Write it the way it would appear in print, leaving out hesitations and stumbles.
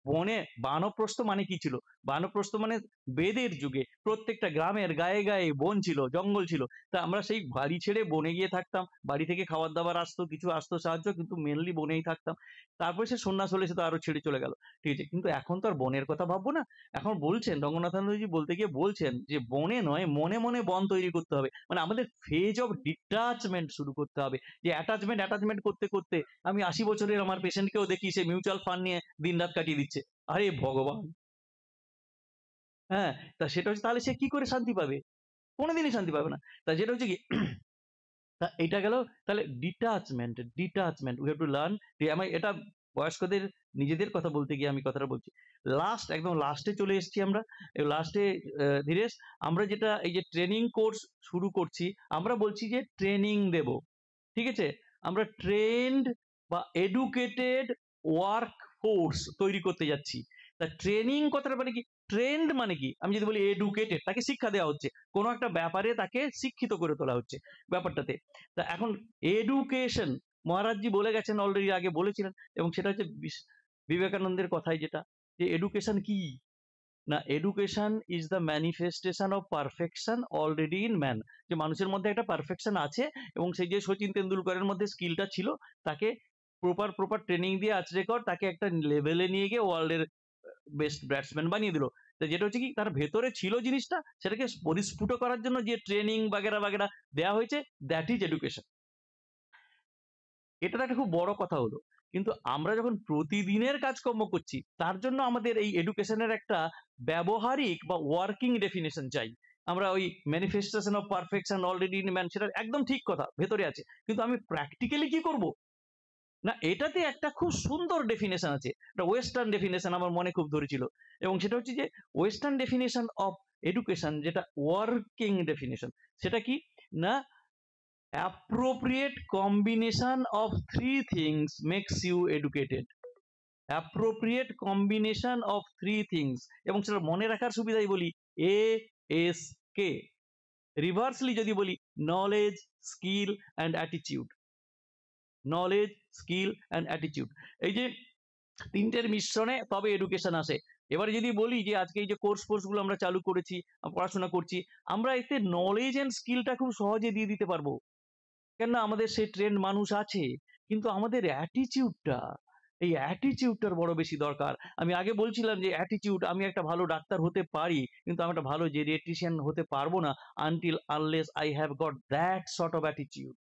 বনে বানপ্রস্থ মানে কি ছিল? বানপ্রস্থ মানে বেদের যুগে প্রত্যেকটা গ্রামের গায়ে গায়ে বন ছিল, জঙ্গল ছিল। তা আমরা সেই বাড়ি ছেড়ে বনে গিয়ে থাকতাম। বাড়ি থেকে খাবার দাবার আসতো, কিছু আসতো সাহায্য, কিন্তু মেনলি বনেই থাকতাম। তারপরে সে সন্ন্যাস হলে সে তো আরো ছেড়ে চলে গেল। ঠিক আছে, কিন্তু এখন তো আর বনের কথা ভাববো না। এখন বলছেন রঙ্গনাথানন্দজি বলতে গিয়ে বলছেন যে বনে নয়, মনে মনে বন তৈরি করতে হবে। মানে আমাদের ফেজ অফ ডিটাচমেন্ট শুরু করতে হবে। যে অ্যাটাচমেন্ট অ্যাটাচমেন্ট করতে করতে আমি 80 বছরের আমার পেশেন্টকেও দেখি সে মিউচুয়াল ফান্ড নিয়ে দিন রাত কাটিয়ে দিচ্ছে। আরে ভগবান! হ্যাঁ, তা সেটা হচ্ছে, তাহলে সে কি করে শান্তি পাবে? কোনদিনই শান্তি পাবে না। তা যেটা হচ্ছে কি, তা এটা গেল। তাহলে detachment, detachment we have to learn. যে আমি এটা বয়স্কদের নিজেদের কথা বলতে গিয়ে আমি কথাটা বলছি। লাস্ট, একদম লাস্টে চলে এসেছি আমরা। লাস্টে ধীরেশ, আমরা যেটা এই যে ট্রেনিং কোর্স শুরু করছি, আমরা বলছি যে ট্রেনিং দেব। ঠিক আছে? আমরা ট্রেন্ড বা এডুকেটেড ওয়ার্ক ফোর্স তৈরি করতে যাচ্ছি। তা ট্রেনিং কথাটা মানে কি? ট্রেন্ড মানে কি? আমি যদি বলি এডুকেটেড, তাকে শিক্ষা দেওয়া হচ্ছে। কোনো একটা ব্যাপারে তাকে শিক্ষিত করে তোলা হচ্ছে ব্যাপারটাতে। তা এখন এডুকেশন, মহারাজজি বলে গেছেন, অলরেডি আগে বলেছিলেন, এবং সেটা হচ্ছে বিবেকানন্দের কথাই যেটা, যে এডুকেশন কি? না, education is the manifestation of perfection already in man. যে মানুষের মধ্যে একটা পারফেকশন আছে, এবং সেই যে সচিন তেন্ডুলকরের মধ্যে স্কিলটা ছিল, তাকে প্রপার প্রপার ট্রেনিং দিয়ে আছড়ে কর, তাকে একটা লেভেলে নিয়ে গিয়ে ওয়ার্ল্ডের বেস্ট ব্যাটসম্যান বানিয়ে দিল। তো যেটা হচ্ছে কি, তার ভেতরে ছিল জিনিসটা, সেটাকে পরিস্ফুট করার জন্য যে ট্রেনিং বাগেরা বাগেরা দেওয়া হয়েছে, দ্যাট ইজ এডুকেশন। এটা তো একটা খুব বড় কথা হলো। কিন্তু আমরা যখন প্রতিদিনের কাজকর্ম করছি, তার জন্য আমাদের এই এডুকেশনের একটা ব্যবহারিক বা ওয়ার্কিং ডেফিনেশন চাই। আমরা ওই manifestation of perfection already in man, সেটা একদম ঠিক কথা, ভেতরে আছে। কিন্তু আমি প্র্যাকটিক্যালি কি করব? না, এটাতে একটা খুব সুন্দর ডেফিনেশন আছে। একটা ওয়েস্টার্ন ডেফিনেশন আমার মনে খুব ধরেছিল, এবং সেটা হচ্ছে যে ওয়েস্টার্ন ডেফিনেশন অফ এডুকেশন, যেটা ওয়ার্কিং ডেফিনেশন, সেটা কি? না, appropriate combination of three things makes you educated. appropriate combination of three things, এবং সেটা মনে রাখার সুবিধাই বলি ASK। রিভার্সলি যদি বলি, knowledge, skill and attitude. Knowledge, skill and attitude, এই যে তিনটের মিশ্রণে তবে এডুকেশন আসে। এবারে যদি বলি যে আজকে এই যে কোর্সগুলো আমরা চালু করেছি, পড়াশোনা করছি, আমরা এতে নলেজ অ্যান্ড স্কিলটা খুব সহজে দিয়ে দিতে পারবো। কেননা আমাদের সেই ট্রেন্ড মানুষ আছে, কিন্তু আমাদের অ্যাটিটিউডটা, এই অ্যাটিটিউডটার বড় বেশি দরকার। আমি আগে বলছিলাম যে অ্যাটিটিউড, আমি একটা ভালো ডাক্তার হতে পারি, কিন্তু আমি একটা ভালো জেরিয়াট্রিশিয়ান হতে পারবো না until unless I have got that sort of attitude.